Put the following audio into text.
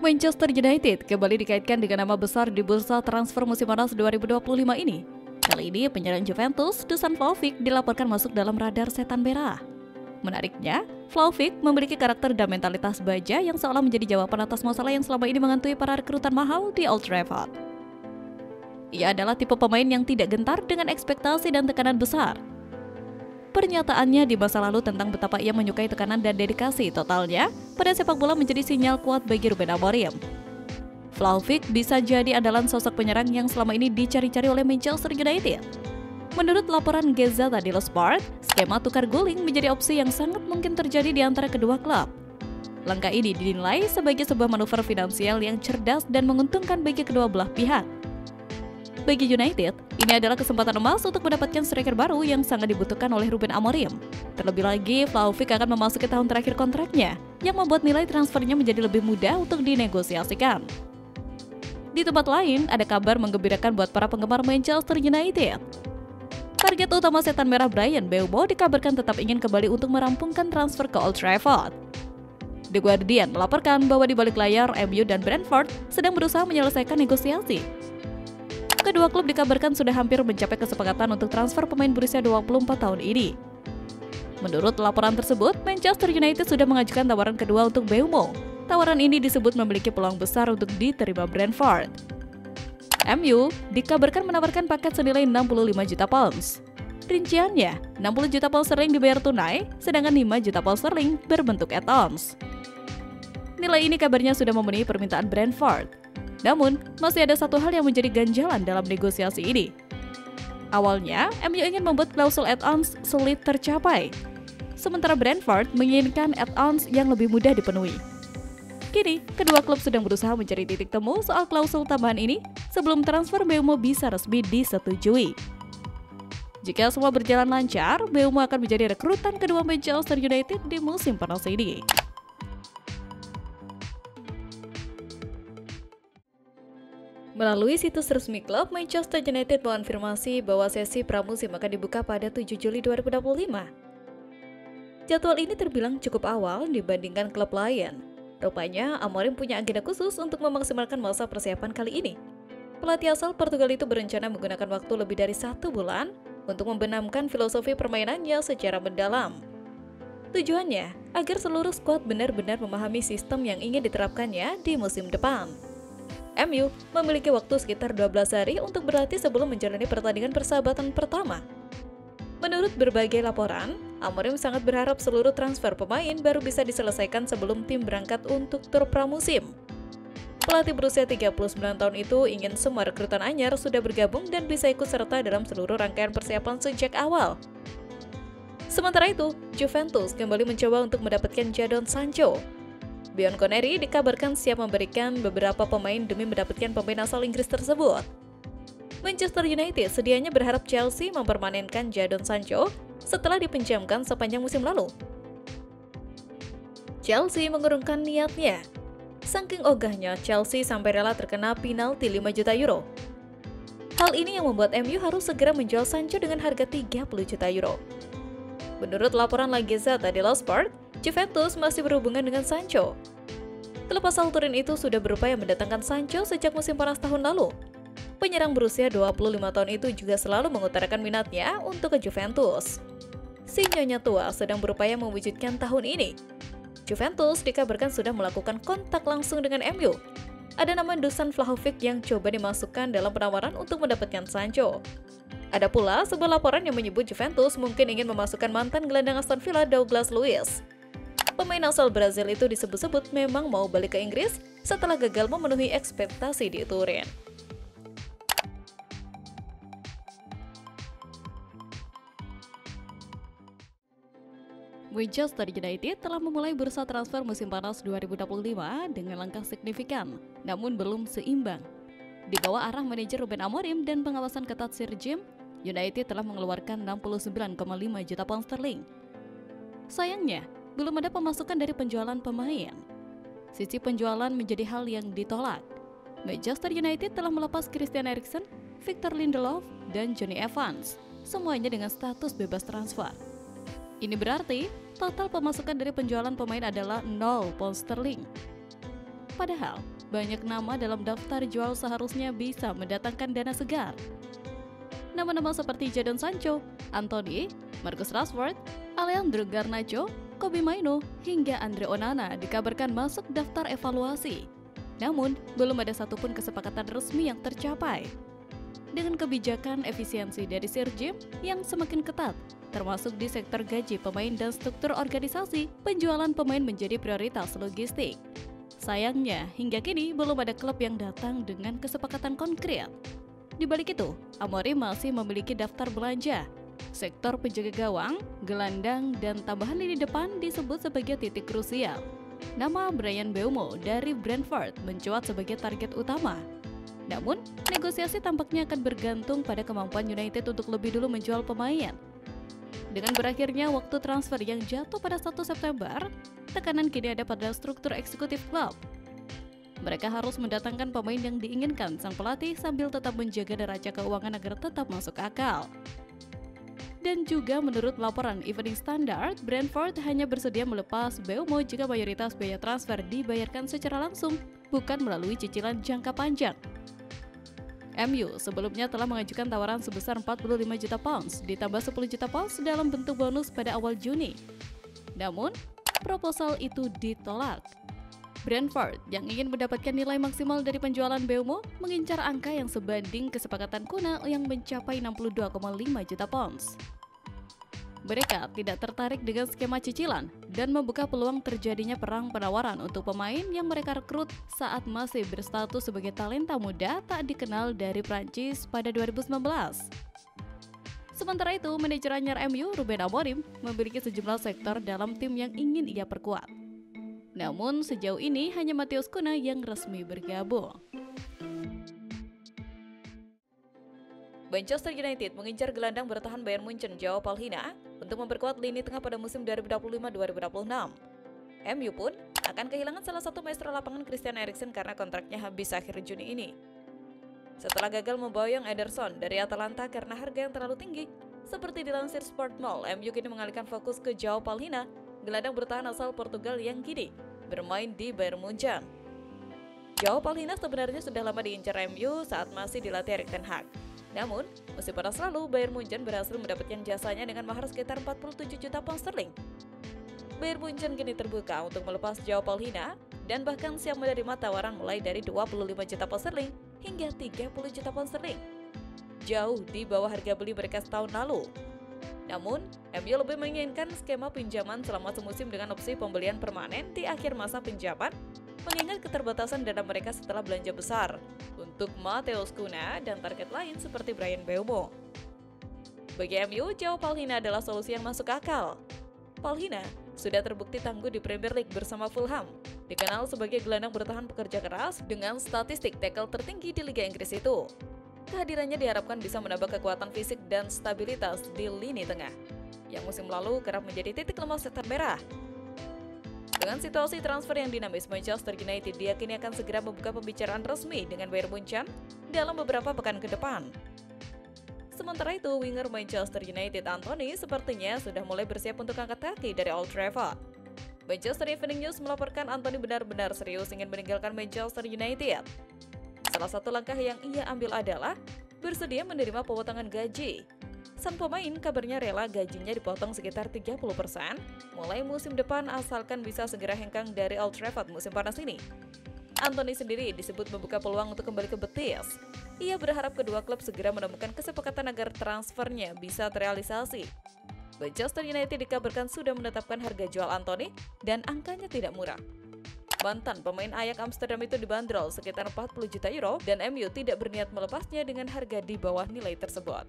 Manchester United kembali dikaitkan dengan nama besar di bursa transfer musim panas 2025 ini. Kali ini penyerang Juventus, Dusan Vlahovic dilaporkan masuk dalam radar setan merah. Menariknya, Vlahovic memiliki karakter dan mentalitas baja yang seolah menjadi jawaban atas masalah yang selama ini menghantui para rekrutan mahal di Old Trafford. Ia adalah tipe pemain yang tidak gentar dengan ekspektasi dan tekanan besar. Pernyataannya di masa lalu tentang betapa ia menyukai tekanan dan dedikasi totalnya pada sepak bola menjadi sinyal kuat bagi Ruben Amorim. Vlahovic bisa jadi andalan sosok penyerang yang selama ini dicari-cari oleh Manchester United. Menurut laporan Gazzetta dello Sport, skema tukar guling menjadi opsi yang sangat mungkin terjadi di antara kedua klub. Langkah ini dinilai sebagai sebuah manuver finansial yang cerdas dan menguntungkan bagi kedua belah pihak. Bagi United, ini adalah kesempatan emas untuk mendapatkan striker baru yang sangat dibutuhkan oleh Ruben Amorim. Terlebih lagi, Vlahovic akan memasuki tahun terakhir kontraknya, yang membuat nilai transfernya menjadi lebih mudah untuk dinegosiasikan. Di tempat lain, ada kabar menggembirakan buat para penggemar Manchester United. Target utama setan merah Bryan Mbeumo dikabarkan tetap ingin kembali untuk merampungkan transfer ke Old Trafford. The Guardian melaporkan bahwa di balik layar, MU dan Brentford sedang berusaha menyelesaikan negosiasi. Kedua klub dikabarkan sudah hampir mencapai kesepakatan untuk transfer pemain berusia 24 tahun ini. Menurut laporan tersebut, Manchester United sudah mengajukan tawaran kedua untuk Mbeumo. Tawaran ini disebut memiliki peluang besar untuk diterima Brentford. MU dikabarkan menawarkan paket senilai 65 juta pounds. Rinciannya, 60 juta pound sterling dibayar tunai, sedangkan 5 juta pound sterling berbentuk add-ons. Nilai ini kabarnya sudah memenuhi permintaan Brentford. Namun, masih ada satu hal yang menjadi ganjalan dalam negosiasi ini. Awalnya, MU ingin membuat klausul add-ons sulit tercapai, sementara Brentford menginginkan add-ons yang lebih mudah dipenuhi. Kini, kedua klub sedang berusaha mencari titik temu soal klausul tambahan ini sebelum transfer Mbeumo bisa resmi disetujui. Jika semua berjalan lancar, Mbeumo akan menjadi rekrutan kedua Manchester United di musim panas ini. Melalui situs resmi klub, Manchester United mengonfirmasi bahwa sesi pramusim akan dibuka pada 7 Juli 2025. Jadwal ini terbilang cukup awal dibandingkan klub lain. Rupanya, Amorim punya agenda khusus untuk memaksimalkan masa persiapan kali ini. Pelatih asal Portugal itu berencana menggunakan waktu lebih dari 1 bulan untuk membenamkan filosofi permainannya secara mendalam. Tujuannya, agar seluruh skuad benar-benar memahami sistem yang ingin diterapkannya di musim depan. MU memiliki waktu sekitar 12 hari untuk berlatih sebelum menjalani pertandingan persahabatan pertama. Menurut berbagai laporan, Amorim sangat berharap seluruh transfer pemain baru bisa diselesaikan sebelum tim berangkat untuk tur pramusim. Pelatih berusia 39 tahun itu ingin semua rekrutan anyar sudah bergabung dan bisa ikut serta dalam seluruh rangkaian persiapan sejak awal. Sementara itu, Juventus kembali mencoba untuk mendapatkan Jadon Sancho. Bianconeri dikabarkan siap memberikan beberapa pemain demi mendapatkan pemain asal Inggris tersebut. Manchester United sedianya berharap Chelsea mempermanenkan Jadon Sancho setelah dipinjamkan sepanjang musim lalu. Chelsea mengurungkan niatnya. Saking ogahnya, Chelsea sampai rela terkena penalti 5 juta euro. Hal ini yang membuat MU harus segera menjual Sancho dengan harga 30 juta euro. Menurut laporan La Gazzetta dello Sport, Juventus masih berhubungan dengan Sancho. Klub asal Turin itu sudah berupaya mendatangkan Sancho sejak musim panas tahun lalu. Penyerang berusia 25 tahun itu juga selalu mengutarakan minatnya untuk ke Juventus. Si nyonya tua sedang berupaya mewujudkan tahun ini. Juventus dikabarkan sudah melakukan kontak langsung dengan MU. Ada nama Dusan Vlahovic yang coba dimasukkan dalam penawaran untuk mendapatkan Sancho. Ada pula sebuah laporan yang menyebut Juventus mungkin ingin memasukkan mantan gelandang Aston Villa Douglas Luiz. Pemain asal Brazil itu disebut-sebut memang mau balik ke Inggris setelah gagal memenuhi ekspektasi di Turin. Manchester United telah memulai bursa transfer musim panas 2025 dengan langkah signifikan, namun belum seimbang. Di bawah arah manajer Ruben Amorim dan pengawasan ketat Sir Jim, United telah mengeluarkan 69,5 juta pound sterling. Sayangnya, belum ada pemasukan dari penjualan pemain. Sisi penjualan menjadi hal yang ditolak. Manchester United telah melepas Christian Eriksen, Victor Lindelof, dan Jonny Evans, semuanya dengan status bebas transfer. Ini berarti total pemasukan dari penjualan pemain adalah 0 pound sterling. Padahal, banyak nama dalam daftar jual seharusnya bisa mendatangkan dana segar. Nama-nama seperti Jadon Sancho, Anthony, Marcus Rashford, Alejandro Garnacho, Kobbie Mainoo, hingga Andre Onana dikabarkan masuk daftar evaluasi. Namun, belum ada satupun kesepakatan resmi yang tercapai. Dengan kebijakan efisiensi dari Sir Jim yang semakin ketat, termasuk di sektor gaji pemain dan struktur organisasi, penjualan pemain menjadi prioritas logistik. Sayangnya, hingga kini belum ada klub yang datang dengan kesepakatan konkret. Di balik itu, Amorim masih memiliki daftar belanja. Sektor penjaga gawang, gelandang, dan tambahan lini depan disebut sebagai titik krusial. Nama Bryan Mbeumo dari Brentford mencuat sebagai target utama. Namun, negosiasi tampaknya akan bergantung pada kemampuan United untuk lebih dulu menjual pemain. Dengan berakhirnya waktu transfer yang jatuh pada 1 September, tekanan kini ada pada struktur eksekutif klub. Mereka harus mendatangkan pemain yang diinginkan sang pelatih sambil tetap menjaga neraca keuangan agar tetap masuk akal. Dan juga menurut laporan Evening Standard, Brentford hanya bersedia melepas Mbeumo jika mayoritas biaya transfer dibayarkan secara langsung, bukan melalui cicilan jangka panjang. MU sebelumnya telah mengajukan tawaran sebesar 45 juta pounds ditambah 10 juta pounds dalam bentuk bonus pada awal Juni. Namun, proposal itu ditolak. Brentford yang ingin mendapatkan nilai maksimal dari penjualan Mbeumo mengincar angka yang sebanding kesepakatan kuna yang mencapai 62,5 juta pounds. Mereka tidak tertarik dengan skema cicilan dan membuka peluang terjadinya perang penawaran untuk pemain yang mereka rekrut saat masih berstatus sebagai talenta muda tak dikenal dari Prancis pada 2019. Sementara itu, manajer anyar MU, Ruben Amorim, memiliki sejumlah sektor dalam tim yang ingin ia perkuat. Namun, sejauh ini hanya Matheus Cunha yang resmi bergabung. Manchester United mengincar gelandang bertahan Bayern Munchen Joao Palhinha untuk memperkuat lini tengah pada musim 2025-2026. MU pun akan kehilangan salah satu maestro lapangan Christian Eriksen karena kontraknya habis akhir Juni ini. Setelah gagal memboyong Ederson dari Atalanta karena harga yang terlalu tinggi, seperti dilansir Sportmail, MU kini mengalihkan fokus ke Joao Palhinha, gelandang bertahan asal Portugal yang kini bermain di Bayern Munchen. Joao Palhinha sebenarnya sudah lama diincar MU saat masih dilatih Erik ten Hag. Namun, musim panas lalu Bayern Munchen berhasil mendapatkan jasanya dengan mahar sekitar 47 juta pound sterling. Bayern Munchen kini terbuka untuk melepas Joao Palhinha dan bahkan siap menerima tawaran mulai dari 25 juta pound sterling hingga 30 juta pound sterling. Jauh di bawah harga beli mereka setahun lalu. Namun, MU lebih menginginkan skema pinjaman selama semusim dengan opsi pembelian permanen di akhir masa pinjaman, mengingat keterbatasan dana mereka setelah belanja besar untuk Matheus Cunha dan target lain seperti Bryan Mbeumo. Bagi MU, Joao Palhinha adalah solusi yang masuk akal. Palhinha sudah terbukti tangguh di Premier League bersama Fulham, dikenal sebagai gelandang bertahan pekerja keras dengan statistik tackle tertinggi di Liga Inggris itu. Kehadirannya diharapkan bisa menambah kekuatan fisik dan stabilitas di lini tengah, yang musim lalu kerap menjadi titik lemah setan merah. Dengan situasi transfer yang dinamis, Manchester United diyakini akan segera membuka pembicaraan resmi dengan Bayern Munchen dalam beberapa pekan ke depan. Sementara itu, winger Manchester United Anthony sepertinya sudah mulai bersiap untuk angkat kaki dari Old Trafford. Manchester Evening News melaporkan Anthony benar-benar serius ingin meninggalkan Manchester United. Salah satu langkah yang ia ambil adalah bersedia menerima pemotongan gaji. Sang pemain kabarnya rela gajinya dipotong sekitar 30% mulai musim depan asalkan bisa segera hengkang dari Old Trafford musim panas ini. Anthony sendiri disebut membuka peluang untuk kembali ke Betis. Ia berharap kedua klub segera menemukan kesepakatan agar transfernya bisa terrealisasi. Manchester United dikabarkan sudah menetapkan harga jual Anthony dan angkanya tidak murah. Mantan pemain Ajax Amsterdam itu dibanderol sekitar 40 juta euro dan MU tidak berniat melepasnya dengan harga di bawah nilai tersebut.